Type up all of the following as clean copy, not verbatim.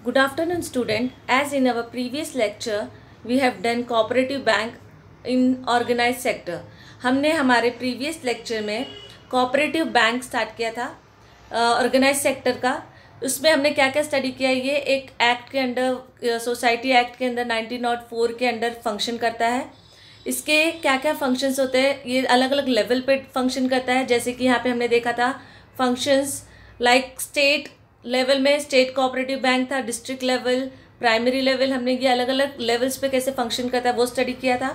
Good afternoon, student. As in our previous lecture, we have done cooperative bank in organized sector. हमने हमारे previous lecture में cooperative bank start किया था organized sector का. उसमें हमने क्या क्या स्टडी किया, ये एक एक्ट के अंडर, सोसाइटी एक्ट के अंदर 1904 के अंडर फंक्शन करता है. इसके क्या क्या फंक्शंस होते हैं, ये अलग अलग लेवल पे फंक्शन करता है. जैसे कि यहाँ पे हमने देखा था फंक्शंस लाइक स्टेट लेवल में स्टेट कोऑपरेटिव बैंक था, डिस्ट्रिक्ट लेवल, प्राइमरी लेवल, हमने ये अलग अलग लेवल्स पे कैसे फंक्शन करता है वो स्टडी किया था.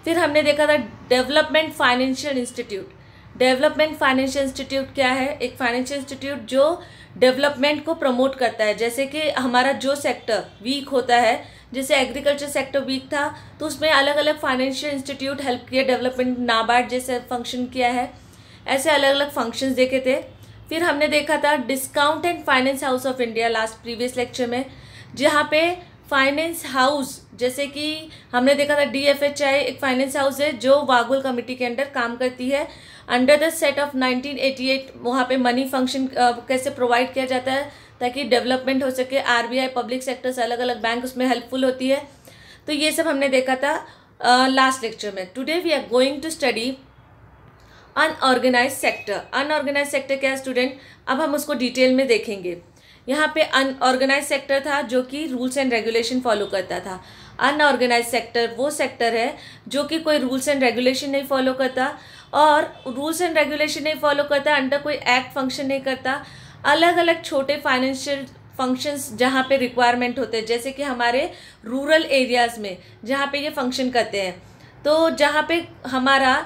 फिर हमने देखा था development financial institute. Development financial institute क्या है? एक फाइनेंशियल इंस्टीट्यूट जो डेवलपमेंट को प्रमोट करता है. जैसे कि हमारा जो सेक्टर वीक होता है, जैसे एग्रीकल्चर सेक्टर वीक था तो उसमें अलग अलग फाइनेंशियल इंस्टीट्यूट हेल्प किया, डेवलपमेंट नाबार्ड जैसे फंक्शन किया है. ऐसे अलग अलग फंक्शंस देखे थे. फिर हमने देखा था discount and finance house of India last previous lecture में, जहाँ पे फाइनेंस हाउस, जैसे कि हमने देखा था DFHI एक फाइनेंस हाउस है जो वागुल कमेटी के अंडर काम करती है. अंडर द सेट ऑफ 1988 वहाँ पे मनी फंक्शन कैसे प्रोवाइड किया जाता है ताकि डेवलपमेंट हो सके. RBI, पब्लिक सेक्टर्स, अलग अलग बैंक उसमें हेल्पफुल होती है. तो ये सब हमने देखा था लास्ट लेक्चर में. Today we are going to study unorganise sector. Unorganise sector क्या है स्टूडेंट? अब हम उसको डिटेल में देखेंगे. यहाँ पे अनऑर्गेनाइज सेक्टर था जो कि रूल्स एंड रेगुलेशन फॉलो करता था. अनऑर्गेनाइज सेक्टर वो सेक्टर है जो कि कोई रूल्स एंड रेगुलेशन नहीं फॉलो करता, और रूल्स एंड रेगुलेशन नहीं फॉलो करता, अंडर कोई एक्ट फंक्शन नहीं करता. अलग अलग छोटे फाइनेंशियल फंक्शंस जहाँ पे रिक्वायरमेंट होते हैं, जैसे कि हमारे रूरल एरियाज़ में जहाँ पे ये फंक्शन करते हैं. तो जहाँ पे हमारा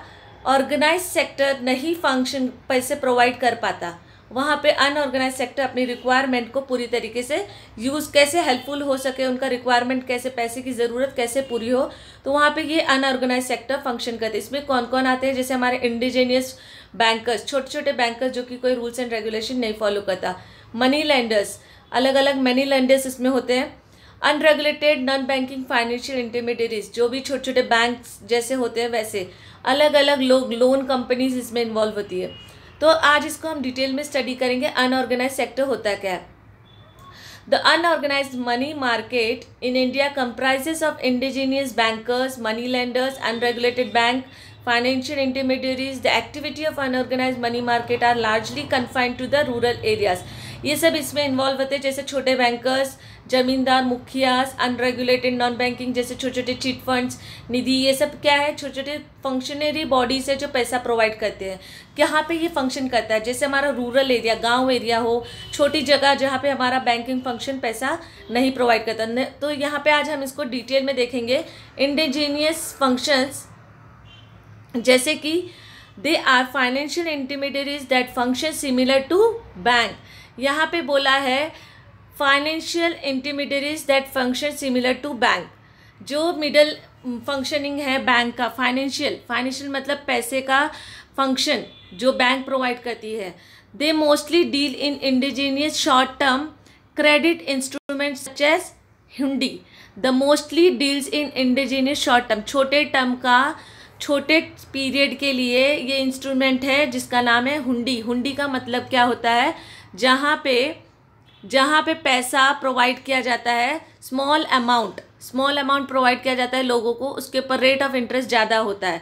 ऑर्गेनाइज सेक्टर नहीं फंक्शन पैसे प्रोवाइड कर पाता, वहाँ पे अनऑर्गेनाइज सेक्टर अपनी रिक्वायरमेंट को पूरी तरीके से यूज़ कैसे हेल्पफुल हो सके, उनका रिक्वायरमेंट कैसे, पैसे की ज़रूरत कैसे पूरी हो, तो वहाँ पे ये अनऑर्गेनाइज सेक्टर फंक्शन करते हैं. इसमें कौन कौन आते हैं? जैसे हमारे इंडिजीनियस बैंकर्स, छोटे छोटे बैंकर्स जो कि कोई रूल्स एंड रेगुलेशन नहीं फॉलो करता. मनी लेंडर्स, अलग अलग मनी लेंडर्स इसमें होते हैं. Unregulated non banking financial intermediaries, जो भी छोटे छोटे बैंक्स जैसे होते हैं वैसे अलग अलग लोग, लोन कंपनीज इसमें इन्वॉल्व होती है. तो आज इसको हम डिटेल में स्टडी करेंगे. अनऑर्गेनाइज सेक्टर होता क्या है? The unorganised money market in India comprises of indigenous bankers, money lenders, unregulated bank, financial intermediaries. The activity of unorganized money market are largely confined to the rural areas. ये सब इसमें involve होते हैं, जैसे छोटे बैंकर्स, जमींदार, मुखियास, unregulated non banking जैसे छोटे छोटे चिट फंड्स, निधि, ये सब क्या है? छोटे छोटे फंक्शनरी बॉडीज है जो पैसा प्रोवाइड करते हैं. यहाँ पे ये फंक्शन करता है. जैसे हमारा रूरल एरिया, गांव एरिया हो, छोटी जगह जहाँ पे हमारा बैंकिंग फंक्शन पैसा नहीं प्रोवाइड करता, तो यहाँ पे आज हम इसको डिटेल में देखेंगे. इंडिजीनियस फंक्शंस जैसे कि they are financial intermediaries that function similar to bank. यहाँ पे बोला है financial intermediaries that function similar to bank, जो मिडल फंक्शनिंग है बैंक का. फाइनेंशियल मतलब पैसे का फंक्शन जो बैंक प्रोवाइड करती है. They mostly deal in indigenous short term credit instruments such as hundi. The mostly deals in indigenous short term, छोटे टर्म का, छोटे पीरियड के लिए ये इंस्ट्रूमेंट है जिसका नाम है हुंडी. हुंडी का मतलब क्या होता है? जहाँ पे पैसा प्रोवाइड किया जाता है, स्मॉल अमाउंट प्रोवाइड किया जाता है लोगों को, उसके ऊपर रेट ऑफ इंटरेस्ट ज़्यादा होता है.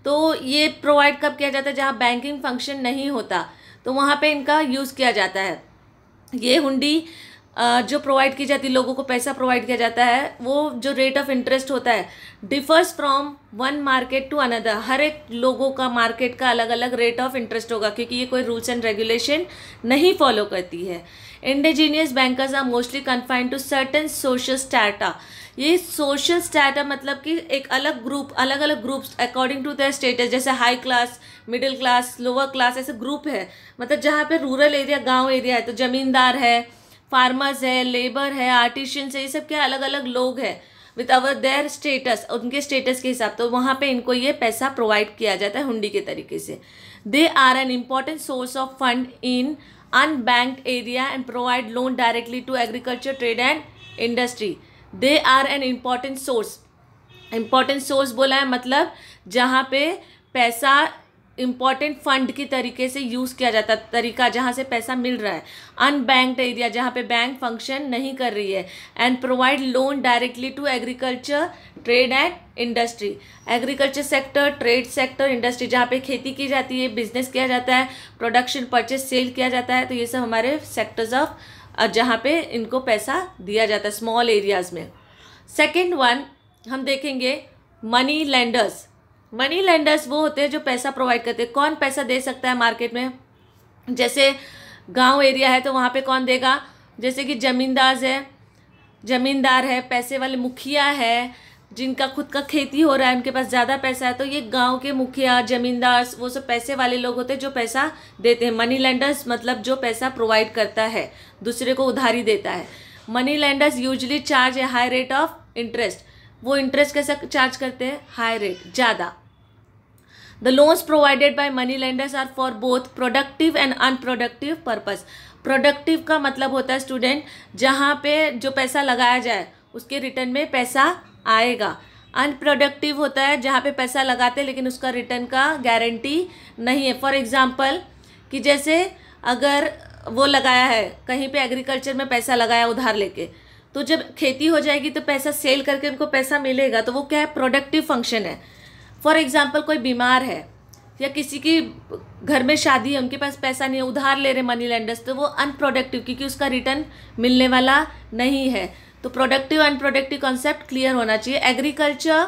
तो ये प्रोवाइड कब किया जाता है? जहाँ बैंकिंग फंक्शन नहीं होता, तो वहाँ पे इनका यूज़ किया जाता है. ये हुंडी जो प्रोवाइड की जाती है, लोगों को पैसा प्रोवाइड किया जाता है, वो जो रेट ऑफ इंटरेस्ट होता है differs from one market to another. हर एक लोगों का मार्केट का अलग अलग रेट ऑफ इंटरेस्ट होगा, क्योंकि ये कोई रूल्स एंड रेगुलेशन नहीं फॉलो करती है. Indigenous bankers are mostly confined to certain social strata. ये सोशल स्ट्रैटा मतलब कि एक अलग ग्रुप, अलग अलग groups according to their status, जैसे high class, middle class, lower class, ऐसे ग्रुप है. मतलब जहाँ पे रूरल एरिया, गाँव एरिया है तो जमींदार है, फार्मर्स है, लेबर है, आर्टिशियंस है, ये सब क्या अलग अलग लोग हैं विथ अवर देयर स्टेटस, उनके स्टेटस के हिसाब, तो वहाँ पे इनको ये पैसा प्रोवाइड किया जाता है हुंडी के तरीके से. They are an important source of fund in unbanked area and provide loan directly to agriculture, trade and industry. They are an important source. Important source बोला है मतलब जहाँ पे पैसा इम्पॉर्टेंट फंड की तरीके से यूज़ किया जाता है, तरीका जहाँ से पैसा मिल रहा है। अनबैंक्ड एरिया, जहाँ पे बैंक फंक्शन नहीं कर रही है। And provide loan directly to agriculture, trade and industry. Agriculture sector, trade sector, industry, जहाँ पे खेती की जाती है, बिजनेस किया जाता है, प्रोडक्शन, परचेस, सेल किया जाता है। तो ये सब हमारे सेक्टर्स ऑफ जहाँ पे इनको पैसा दिया जाता है स्मॉल एरियाज़ में। सेकेंड वन हम देखेंगे मनी लेंडर्स। मनी लेंडर्स वो होते हैं जो पैसा प्रोवाइड करते हैं। कौन पैसा दे सकता है मार्केट में? जैसे गांव एरिया है तो वहाँ पे कौन देगा? जैसे कि ज़मींदार है, पैसे वाले मुखिया है, जिनका खुद का खेती हो रहा है, उनके पास ज़्यादा पैसा है, तो ये गांव के मुखिया, ज़मींदार, वो सब पैसे वाले लोग होते हैं जो पैसा देते हैं। मनी लेंडर्स मतलब जो पैसा प्रोवाइड करता है, दूसरे को उधारी देता है। Money lenders usually charge a high rate of interest. वो इंटरेस्ट कैसा चार्ज करते हैं? हाई रेट, ज़्यादा। The loans provided by money lenders are for both productive and unproductive purpose. Productive का मतलब होता है स्टूडेंट, जहाँ पे जो पैसा लगाया जाए उसके रिटर्न में पैसा आएगा। अनप्रोडक्टिव होता है जहाँ पे पैसा लगाते लेकिन उसका रिटर्न का गारंटी नहीं है। फॉर एग्जांपल कि जैसे अगर वो लगाया है कहीं पे, एग्रीकल्चर में पैसा लगाया उधार लेके, तो जब खेती हो जाएगी तो पैसा सेल करके उनको पैसा मिलेगा, तो वो क्या है? प्रोडक्टिव फंक्शन है। फॉर एग्जांपल कोई बीमार है या किसी की घर में शादी है, उनके पास पैसा नहीं है, उधार ले रहे मनी लेंडर्स, तो वो अनप्रोडक्टिव, क्योंकि उसका रिटर्न मिलने वाला नहीं है। तो प्रोडक्टिव अनप्रोडक्टिव कॉन्सेप्ट क्लियर होना चाहिए। Agriculture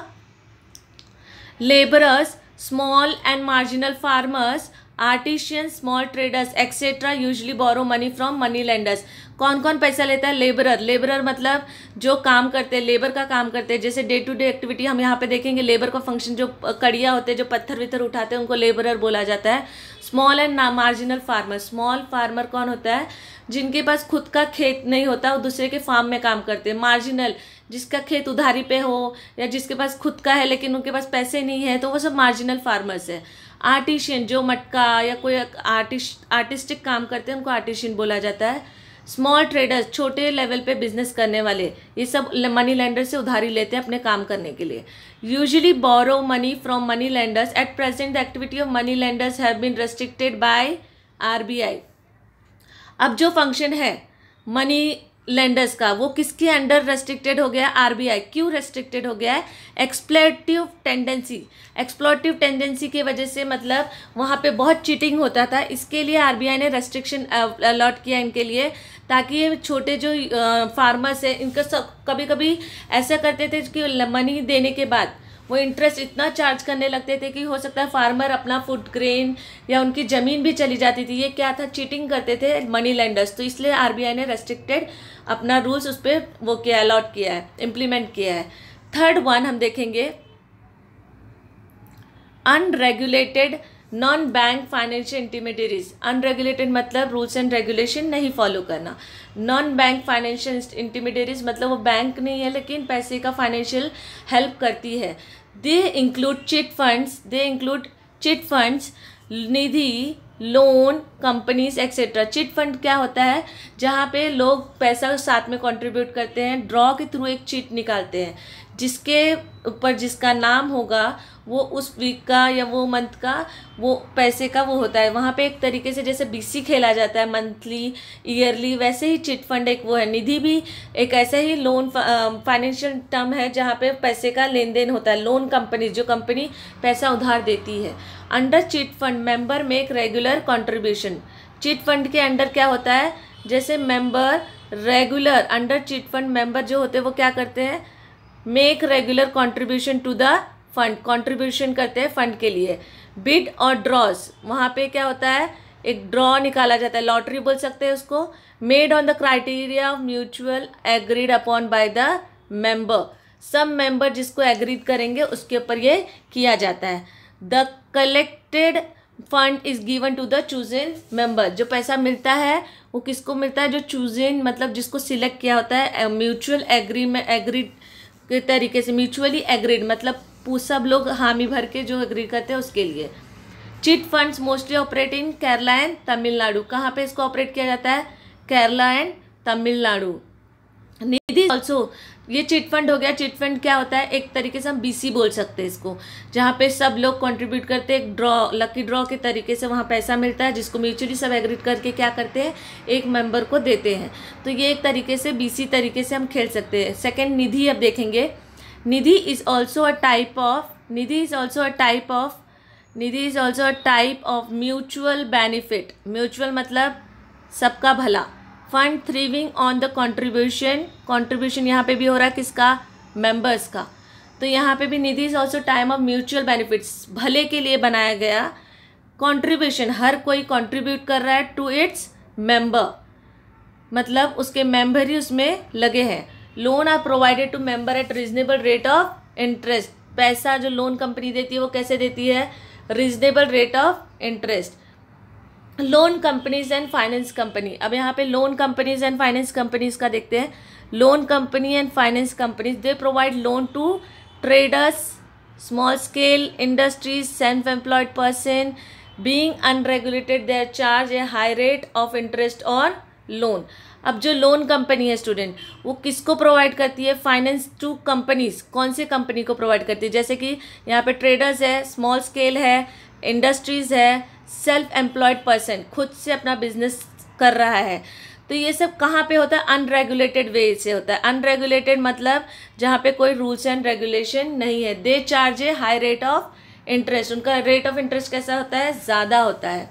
labourers, small and marginal farmers, artisans, small traders etcetera usually borrow money from money lenders. कौन कौन पैसा लेता है? लेबरर मतलब जो काम करते हैं, लेबर का काम करते हैं। जैसे डे टू डे एक्टिविटी हम यहाँ पे देखेंगे, लेबर का फंक्शन, जो कड़िया होते हैं, जो पत्थर वित्थर उठाते हैं, उनको लेबरर बोला जाता है। Small and marginal farmer, small farmer कौन होता है? जिनके पास खुद का खेत नहीं होता, वो दूसरे के फार्म में काम करते हैं। मार्जिनल, जिसका खेत उधारी पे हो या जिसके पास खुद का है लेकिन उनके पास पैसे नहीं है, तो वो सब मार्जिनल फार्मर्स है। आर्टिशियन, जो मटका या कोई आर्टिस्टिक काम करते हैं, उनको आर्टिशियन बोला जाता है। स्मॉल ट्रेडर्स, छोटे लेवल पे बिजनेस करने वाले, ये सब मनी लेंडर से उधारी लेते हैं अपने काम करने के लिए। Usually borrow money from money lenders. At present the activity of money lenders have been restricted by RBI। अब जो फंक्शन है मनी लेंडर्स का, वो किसके अंडर रेस्ट्रिक्टेड हो गया? RBI। क्यों रेस्ट्रिक्टेड हो गया है? एक्सप्लॉइटिव टेंडेंसी। एक्सप्लॉइटिव टेंडेंसी की वजह से, मतलब वहाँ पे बहुत चीटिंग होता था, इसके लिए RBI ने रेस्ट्रिक्शन अलॉट किया इनके लिए, ताकि ये छोटे जो फार्मर्स हैं, इनका सब कभी कभी ऐसा करते थे कि मनी देने के बाद वो इंटरेस्ट इतना चार्ज करने लगते थे कि हो सकता है फार्मर अपना फूड ग्रेन या उनकी ज़मीन भी चली जाती थी। ये क्या था? चीटिंग करते थे मनी लेंडर्स। तो इसलिए RBI ने रेस्ट्रिक्टेड अपना रूल्स उस पर वो किया, अलॉट किया है, इम्प्लीमेंट किया है। थर्ड वन हम देखेंगे unregulated non bank financial intermediaries. Unregulated मतलब रूल्स एंड रेगुलेशन नहीं फॉलो करना। नॉन बैंक फाइनेंशियल इंटरमीडियरीज मतलब वो बैंक नहीं है लेकिन पैसे का फाइनेंशियल हेल्प करती है। They include chit funds, Nidhi, loan companies etcetera. Chit fund क्या होता है? जहाँ पे लोग पैसा साथ में कंट्रीब्यूट करते हैं, ड्रॉ के थ्रू एक चिट निकालते हैं, जिसके ऊपर जिसका नाम होगा वो उस वीक का या वो मंथ का वो पैसे का वो होता है। वहाँ पे एक तरीके से जैसे BC खेला जाता है, मंथली, ईयरली, वैसे ही चिट फंड एक वो है। निधि भी एक ऐसा ही लोन फाइनेंशियल टर्म है जहाँ पे पैसे का लेन देन होता है। लोन कंपनी, जो कंपनी पैसा उधार देती है। Under chit fund member make regular contribution. Chit fund के अंडर क्या होता है? जैसे member regular, under chit fund member जो होते हैं वो क्या करते हैं? Make regular contribution to the fund, contribution करते हैं फंड के लिए। बिड और ड्रॉज, वहाँ पे क्या होता है? एक ड्रॉ निकाला जाता है, लॉटरी बोल सकते हैं उसको। Made on the criteria of mutual agreed upon by the member. सब मेंबर जिसको एग्रीड करेंगे उसके ऊपर ये किया जाता है। The collected fund is given to the chosen member. जो पैसा मिलता है वो किसको मिलता है? जो चूजन मतलब जिसको सिलेक्ट किया होता है, म्यूचुअल एग्रीड के तरीके से। म्यूचुअली एग्रीड मतलब सब लोग हामी भर के जो एग्री करते हैं उसके लिए। Chit funds mostly operate in Kerala and Tamil Nadu. कहाँ पे इसको ऑपरेट किया जाता है? Kerala and Tamil Nadu. Nidhi also, ये चिट फंड हो गया। चिट फंड क्या होता है, एक तरीके से हम बीसी बोल सकते हैं इसको, जहाँ पे सब लोग कंट्रीब्यूट करते हैं, एक ड्रॉ, लकी ड्रॉ के तरीके से वहाँ पैसा मिलता है, जिसको म्यूचुअली सब एग्रीड करके क्या करते हैं, एक मेंबर को देते हैं। तो ये एक तरीके से बीसी तरीके से हम खेल सकते हैं। सेकेंड, निधि अब देखेंगे। Nidhi is also a type of mutual benefit. Mutual मतलब सबका भला। Fund thriving on the contribution यहाँ पे भी हो रहा है किसका, मेंबर्स का। तो यहाँ पे भी Nidhi is also type of mutual benefits, भले के लिए बनाया गया कंट्रीब्यूशन। हर कोई कंट्रीब्यूट कर रहा है टू इट्स मेंबर, मतलब उसके मेंबर ही उसमें लगे हैं। Loan are provided to member at reasonable rate of interest. पैसा जो लोन कंपनी देती है वो कैसे देती है, reasonable rate of interest. Loan companies and finance company, अब यहाँ पे loan companies and finance companies का देखते हैं। Loan company and finance companies they provide loan to traders, small scale industries, self employed person being unregulated, they charge a high rate of interest on loan. अब जो loan company है student, वो किसको provide करती है, finance to companies. कौन से company को प्रोवाइड करती है, जैसे कि यहाँ पे ट्रेडर्स है, स्मॉल स्केल है, इंडस्ट्रीज है, सेल्फ एम्प्लॉयड पर्सन खुद से अपना बिजनेस कर रहा है। तो ये सब कहाँ पे होता है, अनरेगुलेटेड वे से होता है। अनरेगुलेटेड मतलब जहाँ पे कोई रूल्स एंड रेगुलेशन नहीं है। They charge a high rate of interest, उनका रेट ऑफ इंटरेस्ट कैसा होता है, ज़्यादा होता है।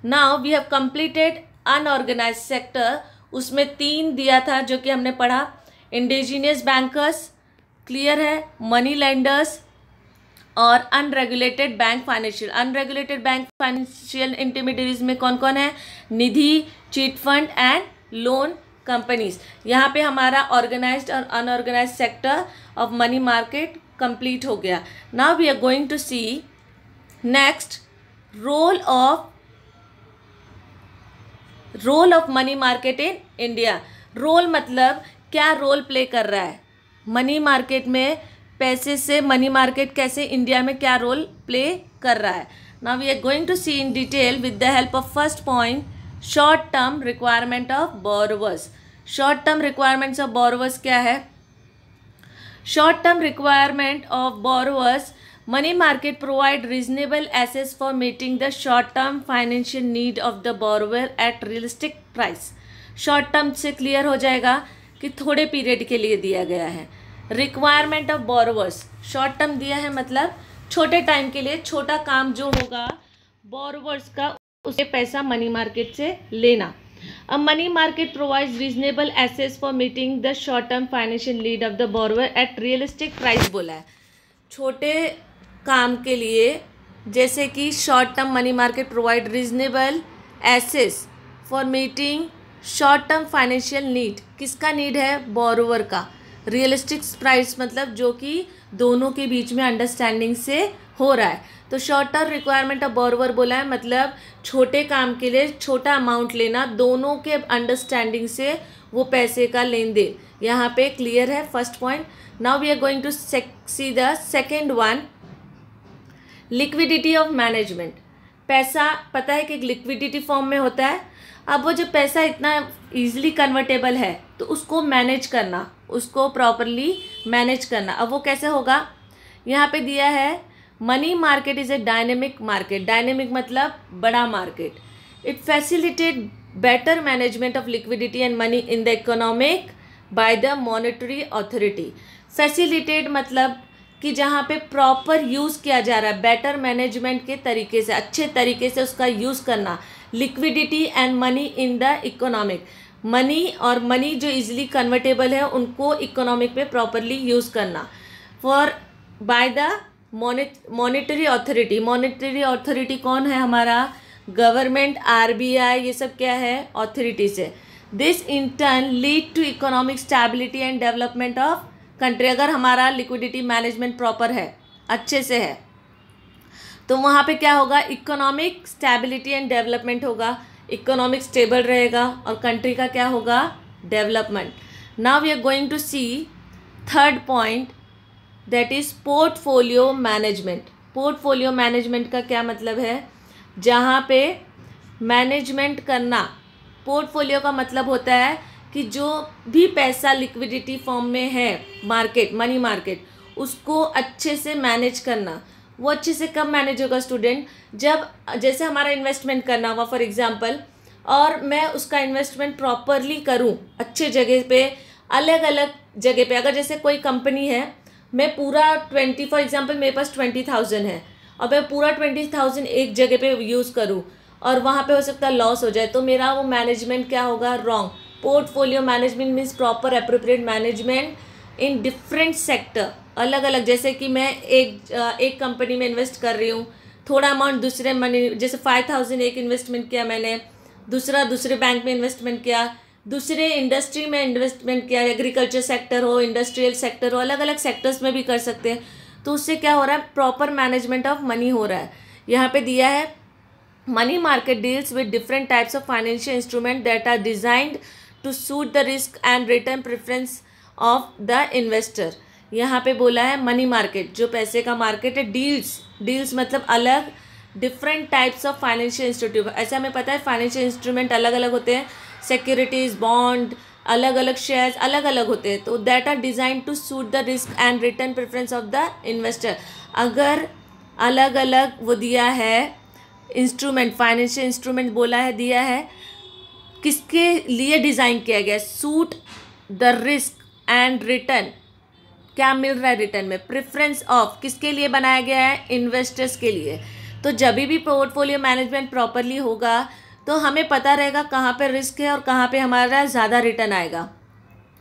Now we have completed unorganise sector, उसमें 3 दिया था जो कि हमने पढ़ा। इंडिजीनियस बैंकर्स क्लियर है, मनी लेंडर्स और unregulated bank financial. Unregulated bank financial intermediaries में कौन कौन है, Nidhi, chit fund and loan companies. यहाँ पे हमारा ऑर्गेनाइज्ड और unorganised sector of money market complete हो गया। Now we are going to see next role of money market in India. Role मतलब क्या रोल प्ले कर रहा है मनी मार्केट में, पैसे से मनी मार्केट कैसे इंडिया में क्या रोल प्ले कर रहा है। Now we are going to see in detail with the help of first point, short term requirement of borrowers. Short term requirements of borrowers क्या है, short term requirement of borrowers, money market provide reasonable assets for meeting the short term financial need of the borrower at realistic price. Short term से clear हो जाएगा कि थोड़े period के लिए दिया गया है। Requirement of borrowers, short term दिया है मतलब छोटे टाइम के लिए, छोटा काम जो होगा बोरोवर्स का, उसे पैसा मनी मार्केट से लेना। अब money market provides reasonable assets for meeting the short term financial need of the borrower at realistic price बोला है। छोटे काम के लिए, जैसे कि short term money market provide reasonable assets for meeting short term financial need, किसका need है, बोरोवर का। रियलिस्टिक प्राइस मतलब जो कि दोनों के बीच में अंडरस्टैंडिंग से हो रहा है। तो short term requirement of borrower बोला है मतलब छोटे काम के लिए छोटा अमाउंट लेना, दोनों के अंडरस्टैंडिंग से वो पैसे का लेन देन, यहाँ पे क्लियर है first point. Now we are going to see the second one, liquidity of management. पैसा पता है कि लिक्विडिटी फॉर्म में होता है। अब वो जो पैसा इतना ईजिली कन्वर्टेबल है तो उसको मैनेज करना, उसको प्रॉपरली मैनेज करना। अब वो कैसे होगा, यहाँ पे दिया है money market is a dynamic market. Dynamic मतलब बड़ा market. It facilitate better management of liquidity and money in the economic by the monetary authority. Facilitate मतलब कि जहाँ पे प्रॉपर यूज़ किया जा रहा है, बेटर मैनेजमेंट के तरीके से, अच्छे तरीके से उसका यूज़ करना। Liquidity and money in the economic, money और मनी जो इजीली कन्वर्टेबल है उनको इकोनॉमिक में प्रॉपरली यूज़ करना। For by the monetary authority. Monetary authority कौन है, हमारा गवर्नमेंट, आरबीआई, ये सब क्या है, अथॉरिटीज है। This in turn lead to economic stability and development of country. अगर हमारा लिक्विडिटी मैनेजमेंट प्रॉपर है, अच्छे से है, तो वहाँ पे क्या होगा, इकोनॉमिक स्टेबिलिटी एंड डेवलपमेंट होगा, इकोनॉमिक स्टेबल रहेगा और कंट्री का क्या होगा, development. Now we are going to see third point, that is portfolio management. Portfolio management का क्या मतलब है, जहाँ पे मैनेजमेंट करना। पोर्टफोलियो का मतलब होता है कि जो भी पैसा लिक्विडिटी फॉर्म में है, मार्केट, मनी मार्केट, उसको अच्छे से मैनेज करना। वो अच्छे से कब मैनेज होगा स्टूडेंट? जब जैसे हमारा इन्वेस्टमेंट करना हुआ फॉर एग्जांपल, और मैं उसका इन्वेस्टमेंट प्रॉपरली करूं अच्छे जगह पे, अलग अलग जगह पे। अगर जैसे कोई कंपनी है, मैं पूरा 20 फॉर एग्जांपल मेरे पास 20,000 है और मैं पूरा 20,000 एक जगह पे यूज़ करूं और वहाँ पे हो सकता है लॉस हो जाए, तो मेरा वो मैनेजमेंट क्या होगा? Wrong. Portfolio management means proper appropriate management in different sector, अलग अलग। जैसे कि मैं एक कंपनी में इन्वेस्ट कर रही हूँ, थोड़ा अमाउंट दूसरे मनी, जैसे 5,000 एक इन्वेस्टमेंट किया मैंने, दूसरे बैंक में इन्वेस्टमेंट किया, दूसरे इंडस्ट्री में इन्वेस्टमेंट किया, एग्रीकल्चर सेक्टर हो, इंडस्ट्रियल सेक्टर हो, अलग अलग सेक्टर्स में भी कर सकते हैं। तो उससे क्या हो रहा है? प्रॉपर मैनेजमेंट ऑफ मनी हो रहा है। यहाँ पे दिया है money market deals with different types of financial instrument that are designed to suit the risk and return preference of the investor. यहाँ पे बोला है मनी मार्केट, जो पैसे का मार्केट है। डील्स मतलब अलग, different types of financial institute. ऐसा हमें पता है फाइनेंशियल इंस्ट्रूमेंट अलग अलग होते हैं, सिक्योरिटीज, बॉन्ड, अलग अलग शेयर्स अलग अलग होते हैं। तो that are design to suit the risk and return preference of the investor. अगर अलग अलग वो दिया है इंस्ट्रूमेंट, फाइनेंशियल इंस्ट्रूमेंट बोला है, दिया है, किसके लिए डिज़ाइन किया गया? Suit the risk and return, क्या मिल रहा है रिटर्न में? प्रेफरेंस ऑफ, किसके लिए बनाया गया है? इन्वेस्टर्स के लिए। तो जब भी पोर्टफोलियो मैनेजमेंट प्रॉपरली होगा तो हमें पता रहेगा कहाँ पे रिस्क है और कहाँ पे हमारा ज़्यादा रिटर्न आएगा।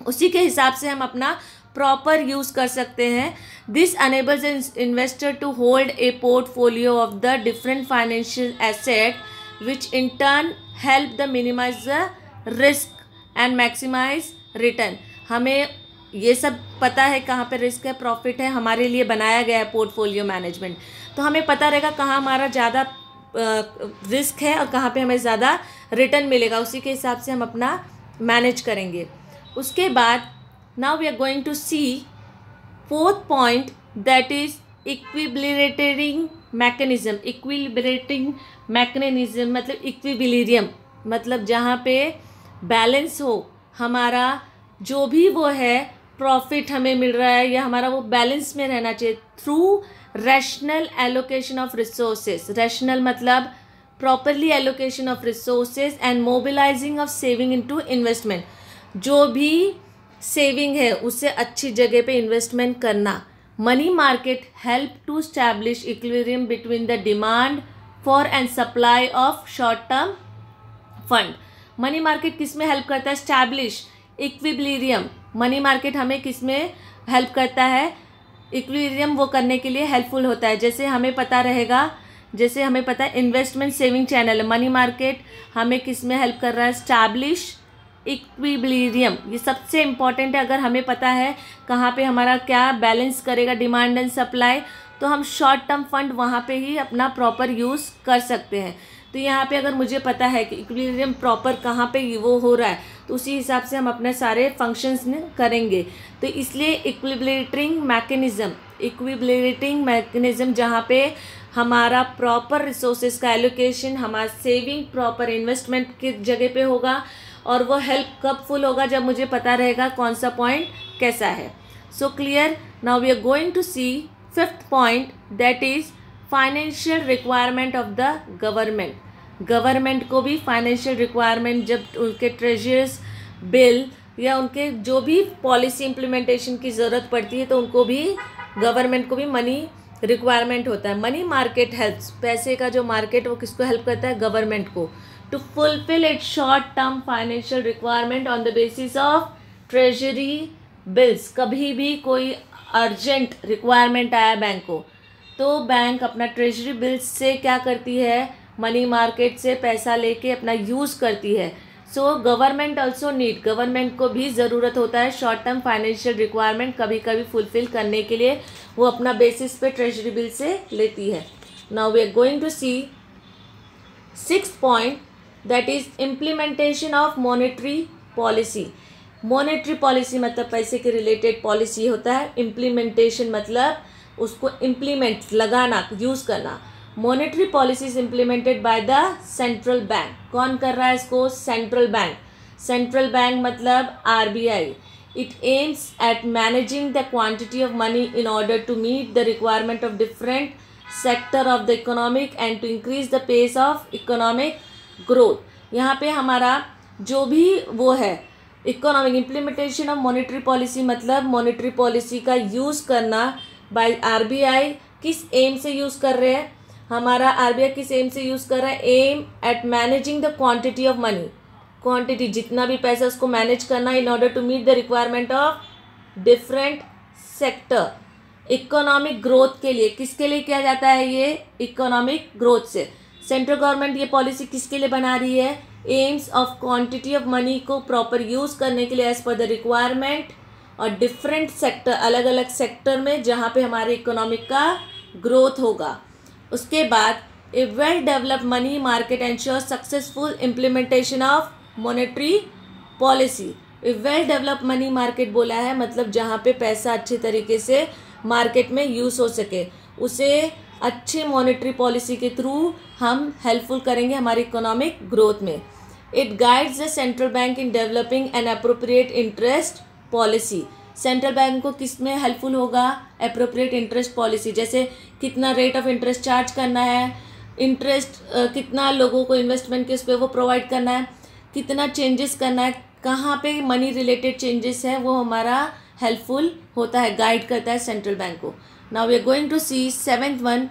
उसी के हिसाब से हम अपना प्रॉपर यूज़ कर सकते हैं। This enables investor to hold a portfolio of the different financial asset which in turn help the minimize the risk and maximize return. हमें ये सब पता है कहाँ पे रिस्क है, प्रॉफिट है, हमारे लिए बनाया गया है पोर्टफोलियो मैनेजमेंट। तो हमें पता रहेगा कहाँ हमारा ज़्यादा रिस्क है और कहाँ पे हमें ज़्यादा रिटर्न मिलेगा। उसी के हिसाब से हम अपना मैनेज करेंगे। उसके बाद now we are going to see fourth point, that is equilibrating mechanism. Equilibrating mechanism मतलब इक्विलिब्रियम, मतलब जहाँ पे बैलेंस हो, हमारा जो भी वो है प्रॉफिट हमें मिल रहा है या हमारा वो बैलेंस में रहना चाहिए through rational allocation of resources. Rational मतलब properly allocation of resources and mobilising of saving into investment. जो भी सेविंग है उससे अच्छी जगह पे इन्वेस्टमेंट करना। Money market help to establish equilibrium between the demand for and supply of short term fund. Money market किस में हेल्प करता है? Establish equilibrium. मनी मार्केट हमें किस में हेल्प करता है? इक्विलिब्रियम वो करने के लिए हेल्पफुल होता है। जैसे हमें पता रहेगा, जैसे हमें पता है investment saving channel, money market हमें किस में हेल्प कर रहा है? Establish equilibrium. ये सबसे इम्पॉर्टेंट है। अगर हमें पता है कहाँ पे हमारा क्या बैलेंस करेगा डिमांड एंड सप्लाई, तो हम शॉर्ट टर्म फंड वहाँ पे ही अपना प्रॉपर यूज़ कर सकते हैं। तो यहाँ पे अगर मुझे पता है कि इक्विलिब्रियम प्रॉपर कहाँ पे वो हो रहा है, तो उसी हिसाब से हम अपने सारे फंक्शंस करेंगे। तो इसलिए इक्विलिब्रेटिंग मैकेनिज्म जहाँ पे हमारा प्रॉपर रिसोर्सेज का एलोकेशन, हमारा सेविंग प्रॉपर इन्वेस्टमेंट की जगह पे होगा, और वो हेल्प कब फुल होगा? जब मुझे पता रहेगा कौन सा पॉइंट कैसा है। So clear. Now we are going to see fifth point, that is financial requirement of the government. Government को भी फाइनेंशियल रिक्वायरमेंट, जब उनके ट्रेजर्स बिल या उनके जो भी पॉलिसी इम्प्लीमेंटेशन की ज़रूरत पड़ती है, तो उनको भी, गवर्नमेंट को भी मनी रिक्वायरमेंट होता है। मनी मार्केट हेल्प्स, पैसे का जो मार्केट वो किसको हेल्प करता है? गवर्नमेंट को, to fulfil it short term financial requirement on the basis of treasury bills. कभी भी कोई अर्जेंट रिक्वायरमेंट आया बैंक को, तो बैंक अपना ट्रेजरी बिल्स से क्या करती है? मनी मार्केट से पैसा लेके अपना यूज़ करती है। So government also need, government को भी ज़रूरत होता है शॉर्ट टर्म फाइनेंशियल रिक्वायरमेंट कभी कभी फुलफिल करने के लिए, वो अपना बेसिस पे ट्रेजरी बिल से लेती है। Now we are going to see sixth point, that is implementation of monetary policy. Monetary policy मतलब पैसे के रिलेटेड पॉलिसी होता है। इम्प्लीमेंटेशन मतलब उसको इम्प्लीमेंट, लगाना, यूज़ करना। Monetary policy is implemented by the central bank. कौन कर रहा है इसको? Central bank. सेंट्रल बैंक मतलब RBI. It aims at managing the quantity of money in order to meet the requirement of different sector of the economic and to increase the pace of economic growth. यहाँ पे हमारा जो भी वो है economic implementation of monetary policy मतलब monetary policy का use करना बाय RBI. किस एम से यूज़ कर रहे हैं, हमारा RBI किस एम से यूज़ कर रहा है, aim at managing the quantity of money, quantity जितना भी पैसा उसको मैनेज करना in order to meet the requirement of different sector. Economic growth के लिए, किसके लिए किया जाता है ये, इकोनॉमिक ग्रोथ से. सेंट्रल गवर्नमेंट ये पॉलिसी किसके लिए बना रही है, aims of quantity of money को प्रॉपर यूज़ करने के लिए एज पर द रिक्वायरमेंट और डिफरेंट सेक्टर, अलग अलग सेक्टर में जहाँ पे हमारे इकोनॉमिक का ग्रोथ होगा. उसके बाद a well developed money market ensure successful implementation of monetary policy. A well developed money market बोला है मतलब जहाँ पे पैसा अच्छे तरीके से मार्केट में यूज़ हो सके, उसे अच्छे मॉनेटरी पॉलिसी के थ्रू हम हेल्पफुल करेंगे हमारी इकोनॉमिक ग्रोथ में. It guides the central bank in developing an appropriate interest policy. Central bank को किस में हेल्पफुल होगा, अप्रोप्रिएट इंटरेस्ट पॉलिसी. जैसे कितना रेट ऑफ इंटरेस्ट चार्ज करना है, इंटरेस्ट कितना लोगों को इन्वेस्टमेंट के उस पर वो प्रोवाइड करना है, कितना चेंजेस करना है, कहाँ पे मनी रिलेटेड चेंजेस है, वो हमारा हेल्पफुल होता है, गाइड करता है सेंट्रल बैंक को. Now we are going to see 7th one,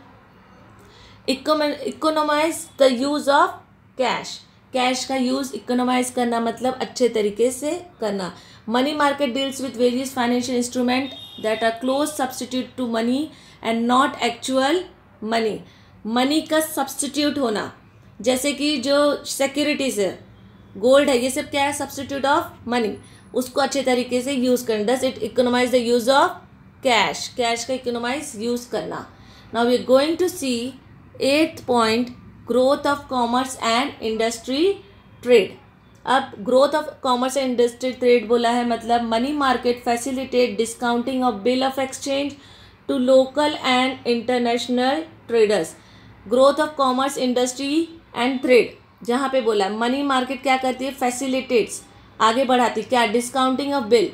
economise the use of cash. Cash का यूज़ इकोनोमाइज करना मतलब अच्छे तरीके से करना. Money market deals with various financial instrument that are close substitute to money and not actual money. Money का substitute होना, जैसे कि जो सिक्योरिटीज़ है, गोल्ड है, ये सब क्या है, सब्सटीट्यूट ऑफ मनी, उसको अच्छे तरीके से यूज़ करना. Thus it economise the use of cash, cash का इकोनोमाइज यूज़ करना. Now we are going to see 8th point, growth of commerce and industry trade. अब growth of commerce and industry trade बोला है मतलब money market facilitate discounting of bill of exchange to local and international traders. Growth of commerce industry and trade जहाँ पे बोला है money market क्या करती है, फैसिलिटेट्स, आगे बढ़ाती क्या, discounting of bill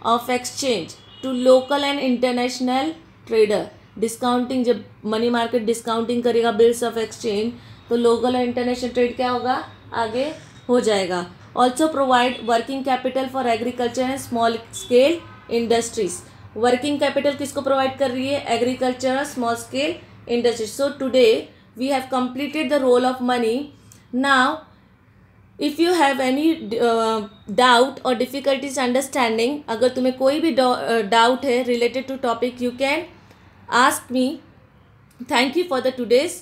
of exchange to local and international trader. Discounting, जब मनी मार्केट डिस्काउंटिंग करेगा बिल्स ऑफ एक्सचेंज तो लोकल और इंटरनेशनल ट्रेड क्या होगा, आगे हो जाएगा. Also provide working capital for agriculture and small scale industries. Working capital किसको प्रोवाइड कर रही है, एग्रीकल्चर और small scale industries. So today we have completed the role of money. Now if you have any doubt और difficulties understanding, अगर तुम्हें कोई भी डाउट है related to topic, you can ask me. Thank you for the today's